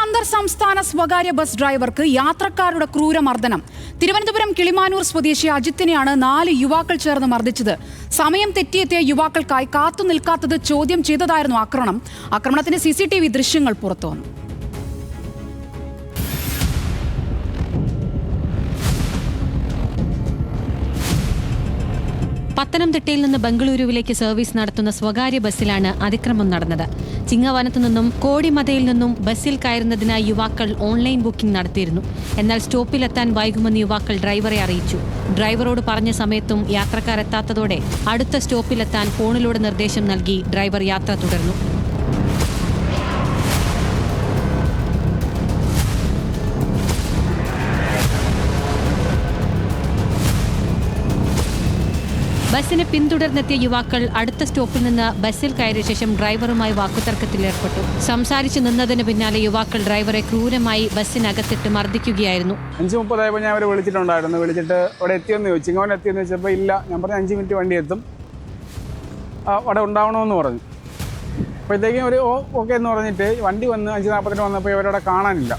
അന്തർ സംസ്ഥാന സ്വകാര്യ ബസ് ഡ്രൈവർക്ക് യാത്രക്കാരുടെ ക്രൂരമർദ്ദനം. തിരുവനന്തപുരം കിളിമാനൂർ സ്വദേശി അജിത്തിനെയാണ് 4 യുവാക്കൾ ചേർന്ന് മർദ്ദിച്ചത്. സമയം തെറ്റിയെത്തിയ യുവാക്കൾക്കായി കാത്തുനിൽക്കാത്തത് ചോദ്യം ചെയ്തതായിരുന്നു ആക്രമണം. ആക്രമണത്തിന്റെ CCTV ദൃശ്യങ്ങൾ പുറത്തുവന്നു. പത്തനംതിട്ടയിൽ നിന്ന് ബംഗളൂരുവിലേക്ക് സർവീസ് നടത്തുന്ന സ്വകാര്യ ബസ്സിലാണ് അതിക്രമം നടന്നത്. ചിങ്ങവനത്തു നിന്നും കോടിമതയിൽ നിന്നും ബസ്സിൽ കയറുന്നതിനായി യുവാക്കൾ ഓൺലൈൻ ബുക്കിംഗ് നടത്തിയിരുന്നു. എന്നാൽ സ്റ്റോപ്പിലെത്താൻ വൈകുമെന്ന് യുവാക്കൾ ഡ്രൈവറെ അറിയിച്ചു. ഡ്രൈവറോട് പറഞ്ഞ സമയത്തും യാത്രക്കാരെത്താത്തതോടെ അടുത്ത സ്റ്റോപ്പിലെത്താൻ ഫോണിലൂടെ നിർദ്ദേശം നൽകി ഡ്രൈവർ യാത്ര തുടർന്നു. ബസ്സിനെ പിന്തുടർന്നെത്തിയ യുവാക്കൾ അടുത്ത സ്റ്റോപ്പിൽ നിന്ന് ബസ്സിൽ കയറിയ ശേഷം ഡ്രൈവറുമായി വാക്കുതർക്കത്തിലേർപ്പെട്ടു. സംസാരിച്ചു നിന്നതിന് പിന്നാലെ യുവാക്കൾ ഡ്രൈവറെ ക്രൂരമായി ബസ്സിനകത്തിട്ട് മർദ്ദിക്കുകയായിരുന്നു. 5:30 ഞാൻ അവരെ വിളിച്ചിട്ടുണ്ടായിരുന്നു. വിളിച്ചിട്ട് അവിടെ എത്തിയെന്ന് ചോദിച്ചു. ഇങ്ങനെ എത്തിയെന്ന് ചോദിച്ചപ്പോൾ ഇല്ല. ഞാൻ പറഞ്ഞു 5 മിനിറ്റ് വണ്ടി എത്തും, അവിടെ ഉണ്ടാവണമെന്ന് പറഞ്ഞു. അപ്പോഴത്തേക്കും ഒരു ഓക്കെ എന്ന് പറഞ്ഞിട്ട് വണ്ടി വന്ന് 5:40 വന്നപ്പോൾ ഇവരവിടെ കാണാനില്ല.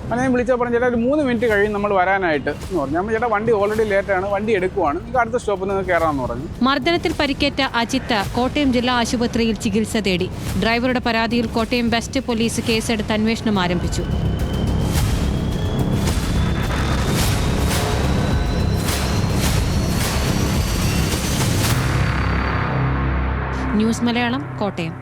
അങ്ങനെ ഞാൻ വിളിച്ചാൽ പറഞ്ഞു, ചേട്ടാ ഒരു 3 മിനിറ്റ് കഴിയും നമ്മൾ വരാനായിട്ട് എന്ന് പറഞ്ഞു. നമ്മൾ ചേട്ടാ വണ്ടി ഓൾറെഡി ലേറ്റാണ്, വണ്ടി എടുക്കുവാണ്, നിങ്ങൾക്ക് അടുത്ത സ്റ്റോപ്പിൽ നിന്ന് കയറാമെന്ന് പറഞ്ഞു. മർദ്ദനത്തിൽ പരിക്കേറ്റ അജിത്ത് കോട്ടയം ജില്ലാ ആശുപത്രിയിൽ ചികിത്സ തേടി. ഡ്രൈവറുടെ പരാതിയിൽ കോട്ടയം വെസ്റ്റ് പോലീസ് കേസെടുത്ത് അന്വേഷണം ആരംഭിച്ചു. ന്യൂസ് മലയാളം, കോട്ടയം.